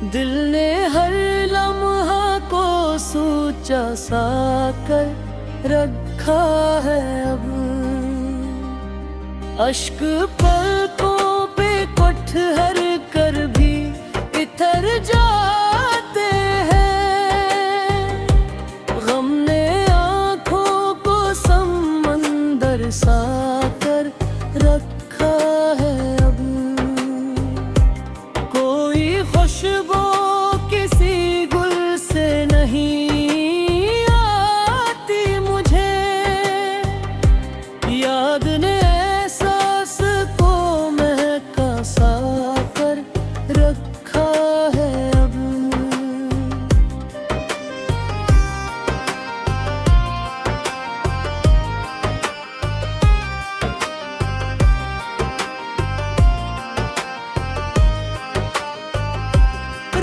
दिल ने हर लम्हा को सोचा सा कर रखा है अब। अश्क पलकों पे कुठहर कर भी इतर जाते हैं। गम ने आँखों को समंदर सा कर रखा है अब। कोई खुशबू किसी गुल से नहीं आती मुझे। याद ने एहसास को महका सा कर रखा है अब।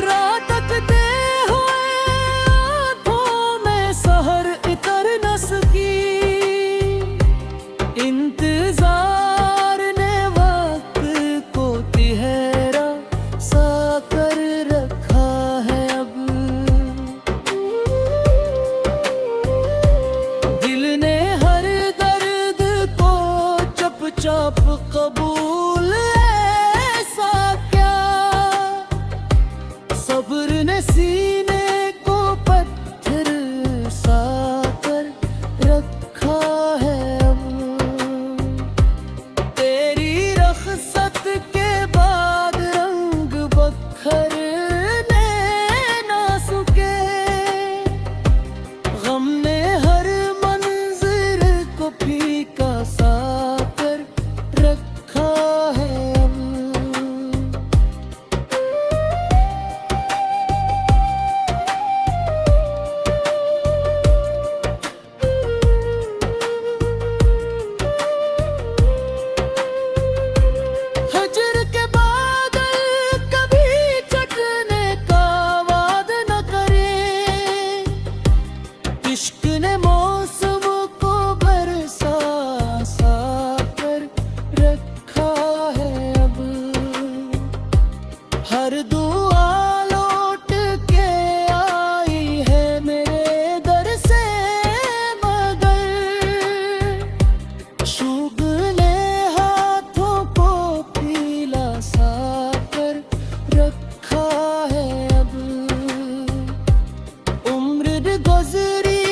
रात तकते हुए आँखों में सहर इतर न सकी। इंतजार ने वक्त को तिहरा सा कर रखा है अब। दिल ने हर दर्द को चुपचाप कबूल ऐसा क्या। सब्र ने सीने को पत्थर सा कर रखा है अब। तेरी रख़्सत के बाद रंग बखरने ना सूखे। गम ने हर मंज़िल को फीका सा कर रखा है अब। हजर के बादल कभी चटने का वाद न करे। इश्क ने मौसम को बरसा सा कर रखा है अब। हर दुआ लौट के आई है मेरे दर से मगर। शुभ ने हाथों को पीला सा कर रखा है अब। उम्र गुजरी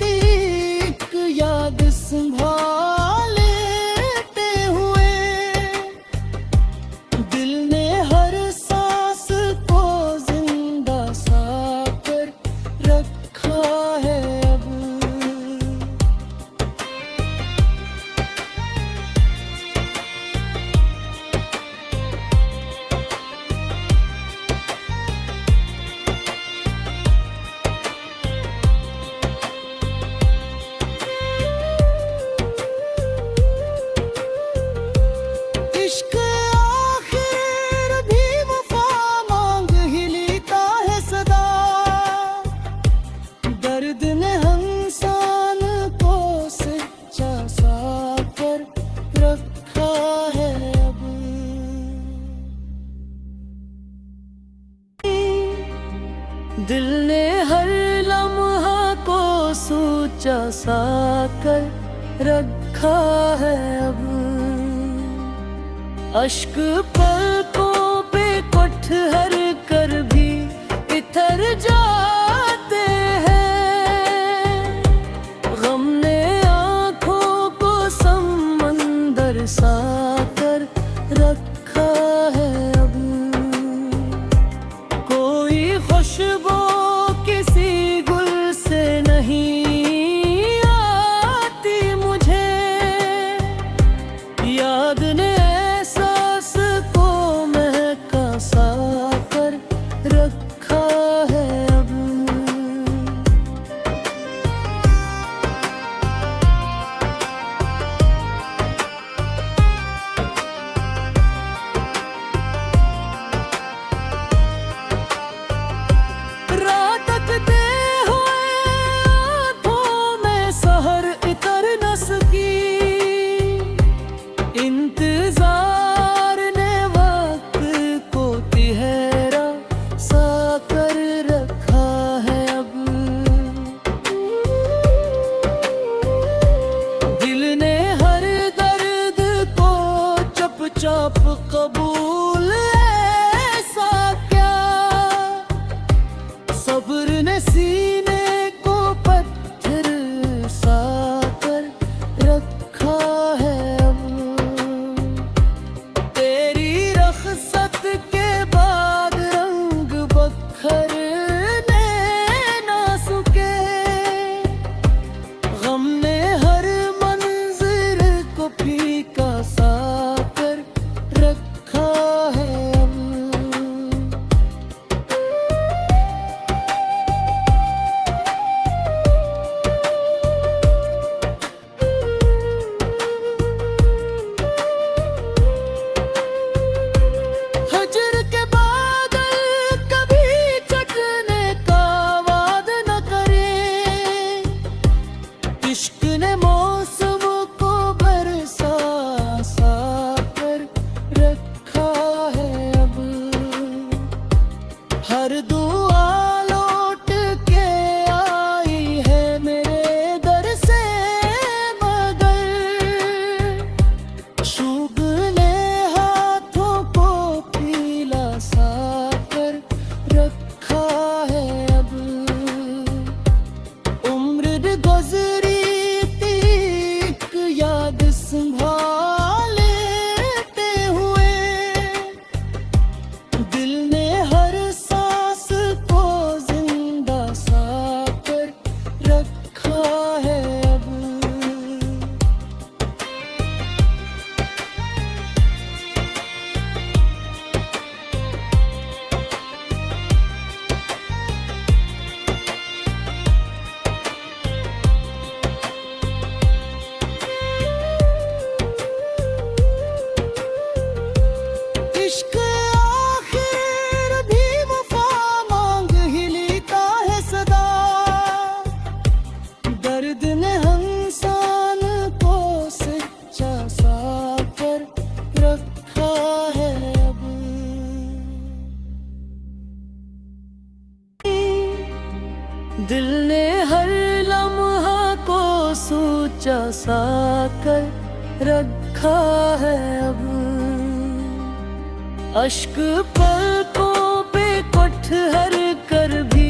एक याद संभालते हुए। दिल ने हर सांस को जिंदा सा कर रखा है अब। इश्क आखिर भी वफा मांग ही लेता है सदा। दर्द ने इंसान को सच्चा सा कर रखा है अब। दिल ने हर लम्हा को सोचा सा कर रखा है अब। अश्क पलकों पे कुठहर कर भी इतर जाते हैं। गम ने आँखों को समंदर सा कर रखा है अब। कोई खुशबू किसी गुल से नहीं आती मुझे। याद ने एहसास को हर दुआ लौट के आई है मेरे दर से, मगर शुगले हाथों को पीला सा कर रखा है अब। उम्र गुजरी तीक याद संभालते हुए, दिल ने हर सांस को जिंदा सा कर रखा है अब। इश्क आखिर भी वफा मांग ही लेता है सदा, दर्द ने इंसान को सच्चा सा कर रखा है अब। दिल ने हर लम्हा को सोचा सा कर रखा है अब। अश्क पलकों पे कुठहर कर भी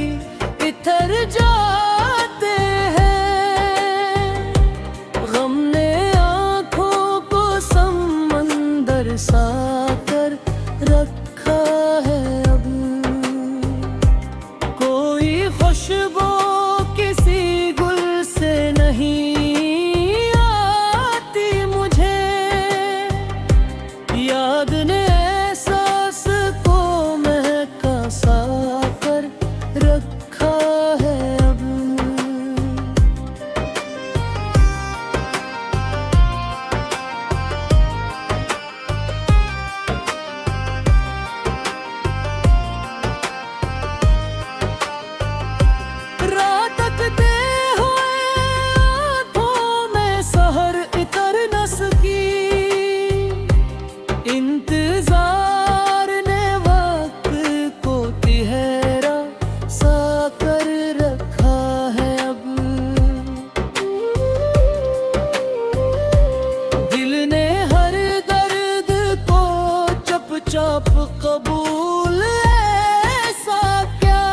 इतर जाते हैं, गम ने आँखों को समंदर सा कर रखा है अब। कोई खुशबू किसी गुल से नहीं आती मुझे, याद ने रखा है अब। रात तकते हुए आँखों में सहर इतर न सकी, इंतजार ने वक्त को तिहरा सा कर रखा है अब। दिल ने हर दर्द को चुपचाप कबूल ऐसा क्या,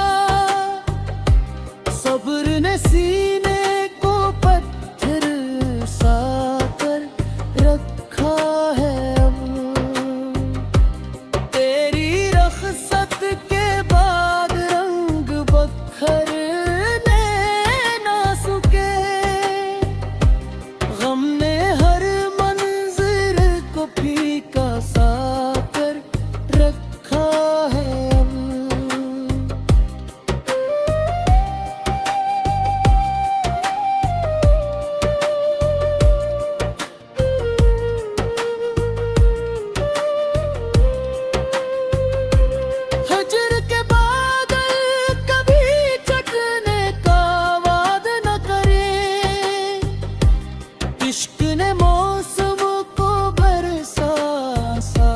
सब्र ने सीने को पत्थर सा कर रखा है अब। तेरी रख़्सत के बाद रंग बखरने ना सूखे, गम ने हर मंज़र को फीका सा कर रखा है अब। हजर के बादल कभी चटने का वाद न करे, इश्क ने मौसम को बरसा सा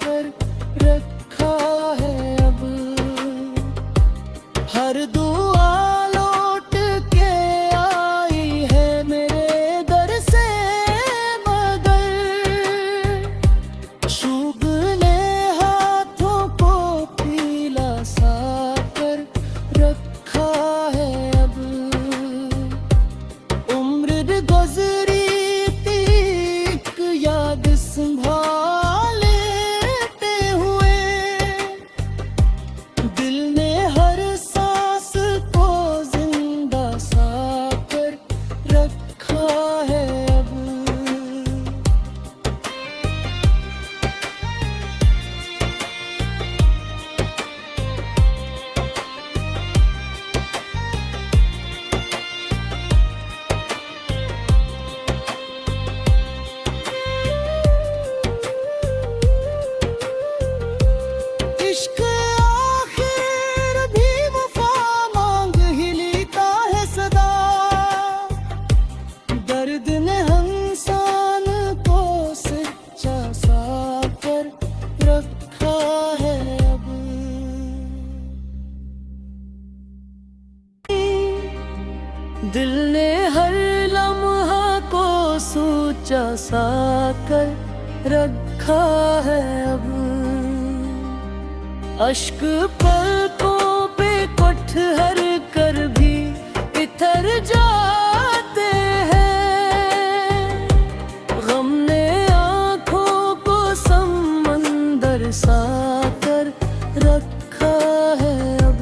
कर रखा है अब। हर दुआ लौट के आई है मेरे दर से, मगर शुगले हाथों को पीला सा कर रखा है अब। उम्र गुजरी तीक याद संभालते हुए, दिल ने हर सांस दिल ने हर लम्हा को सोचा सा कर रखा है अब। अश्क पलकों पे कुठहर कर भी इतर जाते हैं। गम ने आँखों को समंदर सा कर रखा है अब।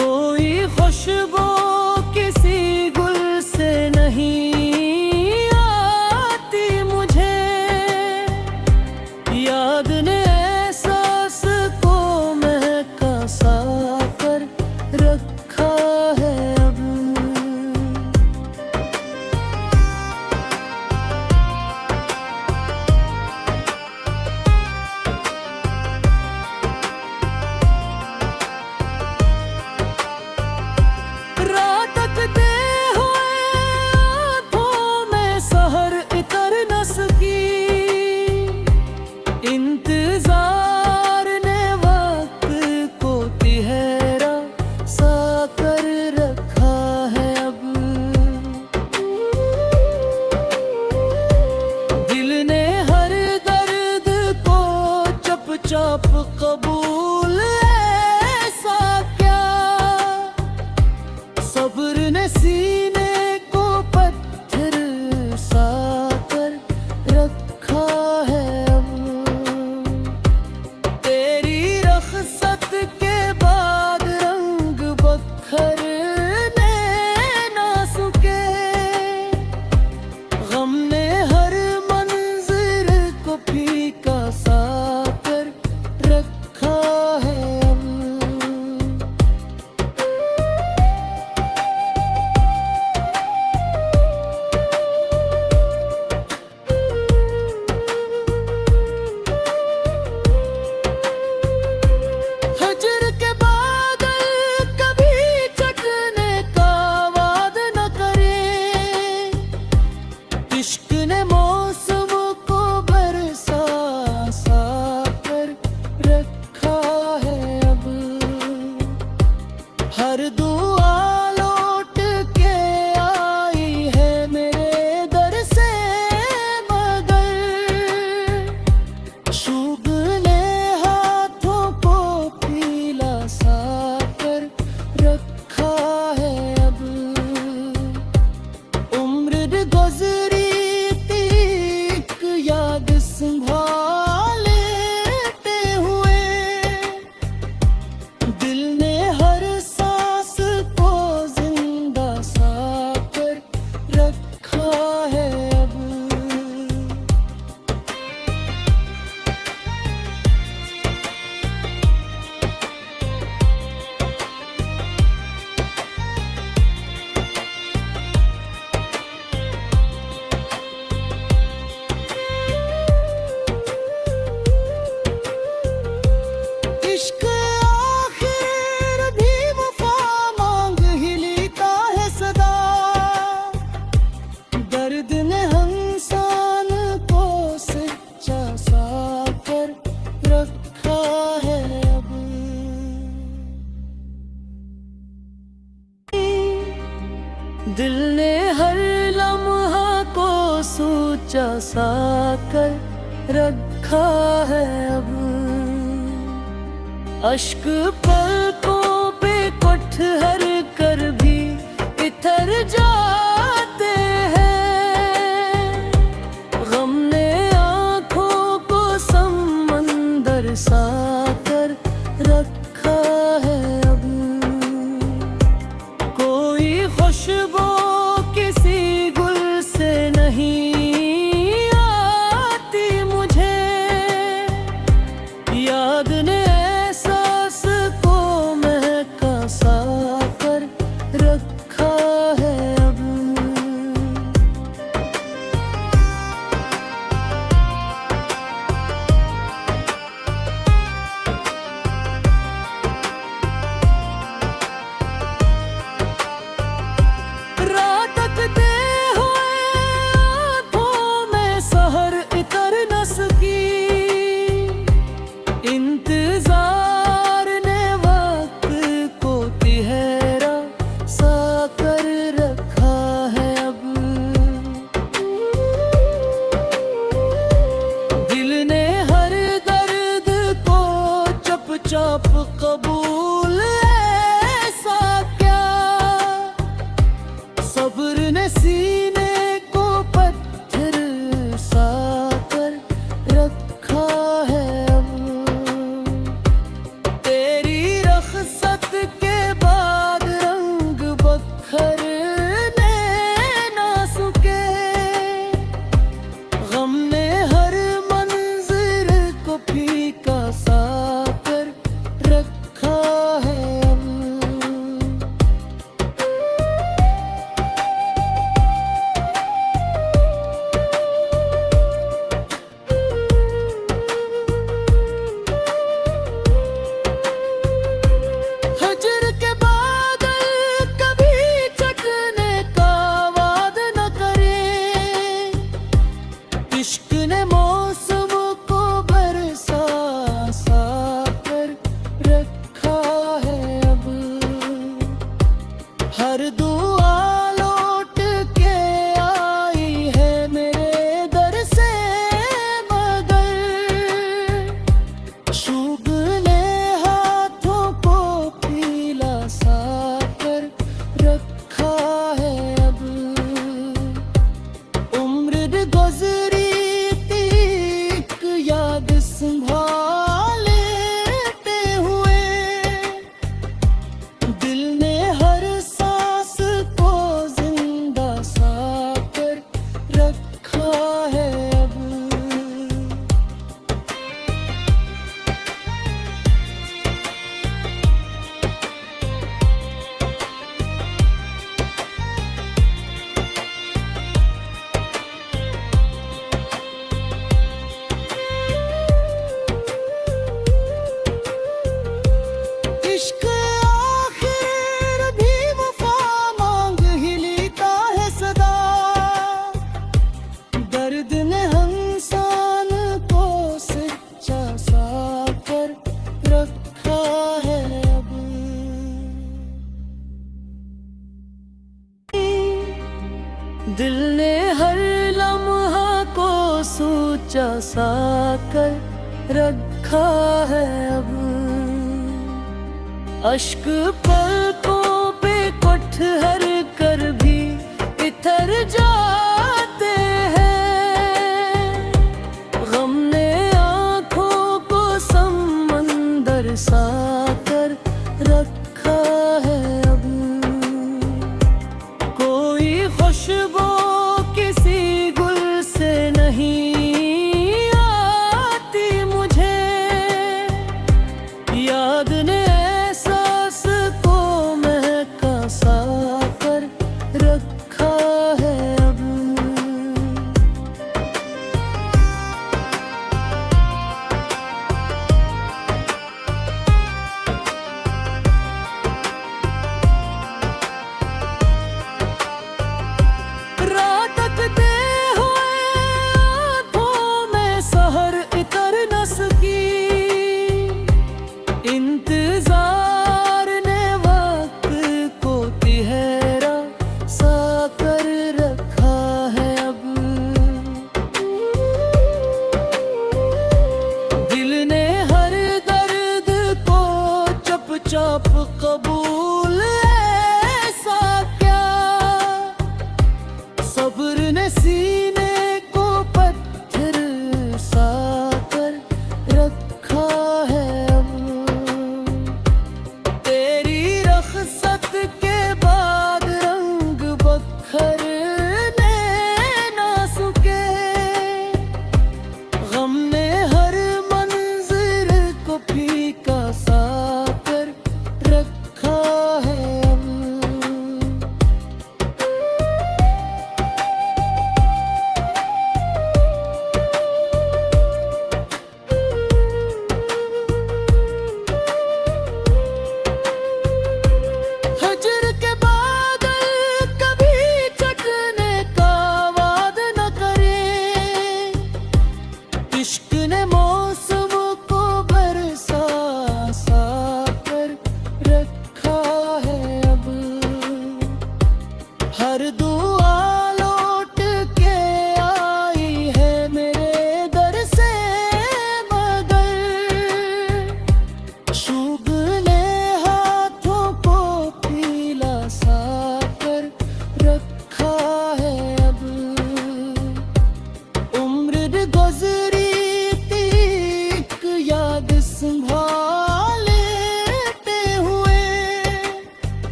कोई खुशबू किसी गुल से नहीं आती मुझे। याद ने एहसास को महका सा कर रखा है अब। रात तकते हुए आँखों में सहर इतर न सकी। इंतजार ने वक्त को तिहरा सा कर रखा है अब। दिल ने हर दर्द को चुपचाप कबूल ऐसा क्या। सब्र ने सीने को पत्थर सा कर रखा है अब। तेरी रख़्सत के बाद रंग बखरने ना सूखे। गम ने हर मंज़र को फीका सा कर रखा है अब। हजर के बादल कभी चटने का वाद न करे। इश्क ने मौसम को बरसा सा कर रखा है अब। हर दुआ लौट के आई है मेरे दर से मगर। शुभ ने हाथों को पीला सा कर रखा है अब। उम्र गुजरी एक याद संभालते हुए। दिल ने हर सांस को जिंदा सा कर रखा है अब। इश्क आखिर भी वफा मांग ही लेता है सदा। दर्द ने इंसान को सच्चा सा कर रखा है अब। दिल ने हर लम्हा को सोचा सा कर रखा है अब। अश्क पलकों पे कुठहर कर भी इतर जाते हैं। गम ने आँखों को समंदर सा कर रखा है अब। कोई खुशबू किसी गुल से नहीं आती मुझे। याद ने एहसास को महका सा कर रखा है अब। रात तकते हुए आँखों में सहर इतर न सकी। इंतजार चुपचाप कबूल ऐसा क्या, सब्र ने सीने को पत्थर सा कर रखा है अब। तेरी रखसत के बाद रंग बखरने ना सूखे, गम ने हर मंजिर को फीका सा कर रखा है अब। हजर के बादल कभी चटने का वाद न करे, इश्क ने मौसम को बरसा सा कर रखा है अब। हर दुआ लौट के आई है मेरे दर से, मगर शुगने हाथों को पीला सा कर रखा है अब। उम्र गुजरी एक याद संभालते हुए, दिल ने हर सांस को जिंदा सा कर रखा है अब। इश्क आखिर भी वफा मांग ही लेता है सदा, दर्द ने इंसान को सच्चा सा कर रखा है अब। दिल ने हर लम्हा को सोचा सा कर रखा है अब। अश्क पलकों पे कुठहर कर भी इतर जाते हैं, गम ने आंखों को समंदर सा कर रखा है अब। कोई खुशबू किसी गुल से नहीं आती मुझे, याद ने एहसास को महका सा कर रखा है अब। रातकते हुए आँखों में सहर इतर न सकी, इंतजार ने वक्त को तिहरा सा कर रखा है अब। दिल ने हर दर्द को चुपचाप कबूल ऐसा क्या, सब्र ने सीने को पत्थर सा कर रखा है अब। तेरी रखसत के बाद रंग बखरने ना सूखे, गम ने हर मंजिर को फीका सा कर रखा है अब।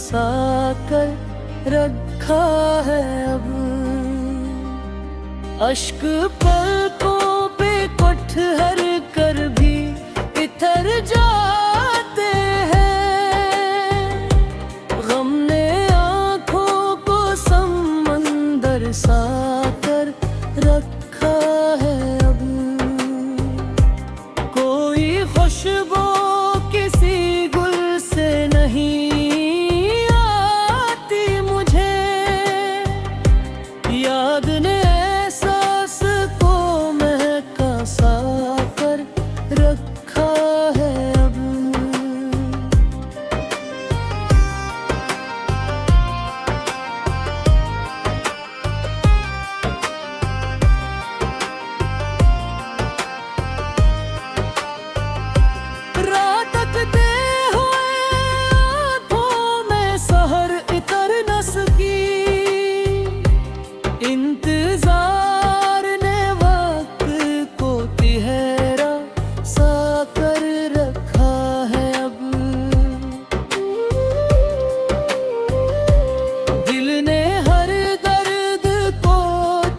सा कर रखा है अब। अश्क पलकों पे कुठहर कर भी इतर जाते हैं। गम ने आँखों को समंदर सा कर रखा है अब। कोई खुशबू किसी गुल से नहीं आती मुझे। याद ने एहसास को महका सा कर रखा है अब। रातकते हुए आँखों में सहर इतर न सकी। इंतजार ने वक्त को तिहरा सा कर रखा है अब। दिल ने हर दर्द को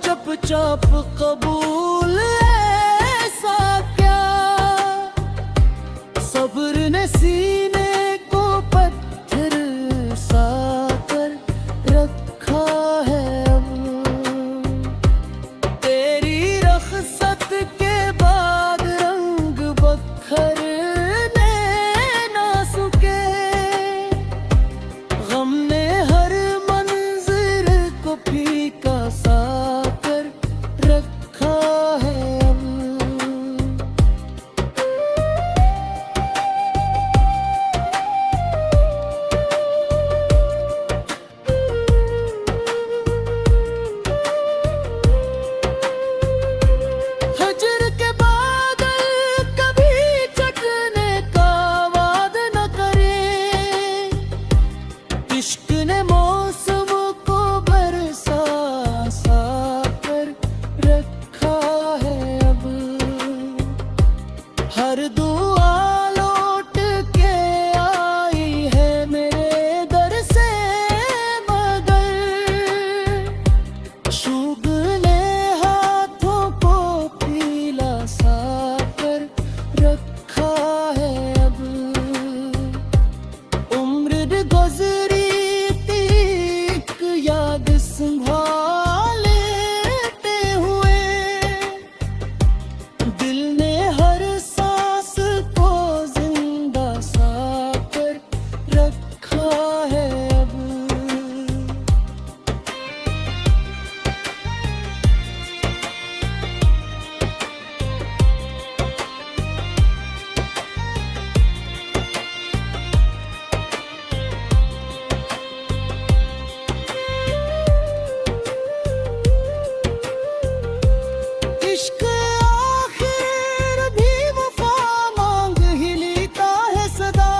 चुपचाप कबूल ऐसा क्या। सब्र ने सीने को पत्थर सा कर रखा है अब। तेरी रख़्सत के बाद रंग बखरने ना सूखे। गम ने हर मंज़र को फीका सा कर रखा है अब। हजर के बादल कभी चटने का वाद न करे। इश्क ने मौसम को बरसा सा कर रखा है अब। हर दुआ लौट के आई है मेरे दर से मगर। शुगने हाथों को पीला सा कर रखा है अब। उम्र गुजरी तीक याद संभालते हुए। दिल ने हर सांस को जिंदा सा कर रखा है अब। इश्क आखिर भी वफा मांग ही लेता है सदा।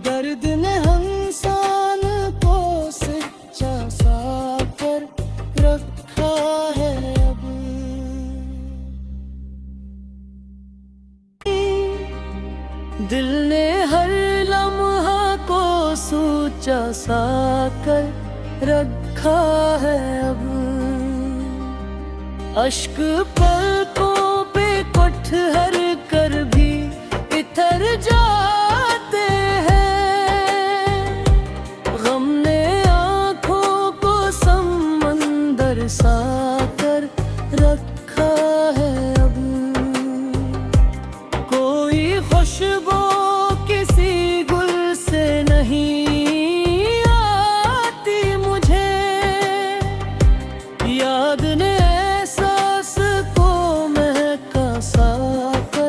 दर्द ने इंसान को सच्चा सा कर रखा है अब। दिल ने हर लम्हा को सोचा सा कर रखा है अब। अश्क पलकों पे कुठहर कर भी इतर जाते हैं। गम ने आँखों को समंदर सा कर रखा है अब। कोई खुशबू किसी गुल से नहीं आती मुझे। याद ने एहसास को महका सा कर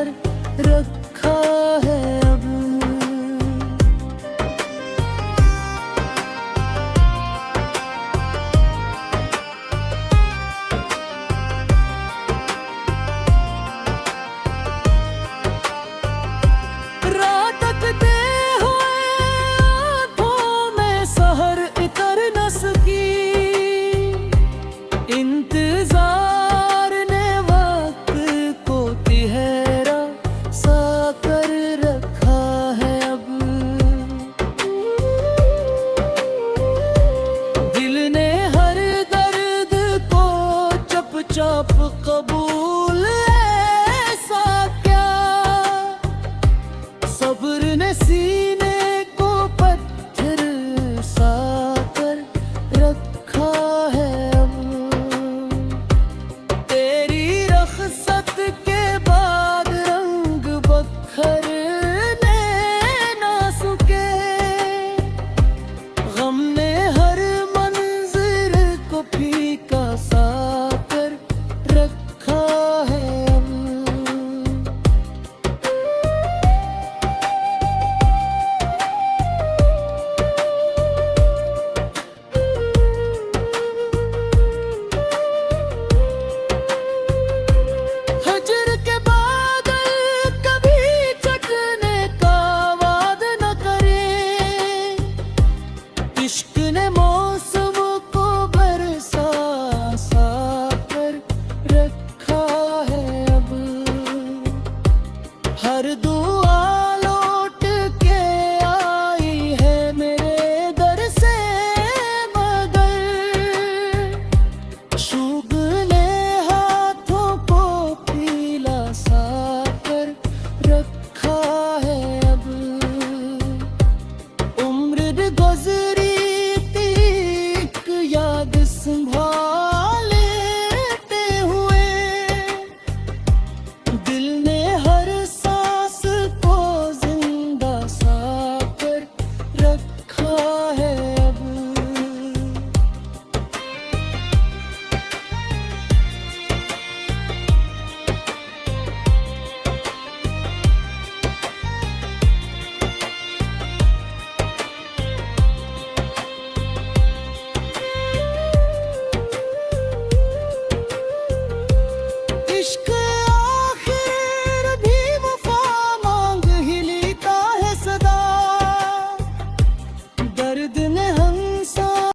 मोड़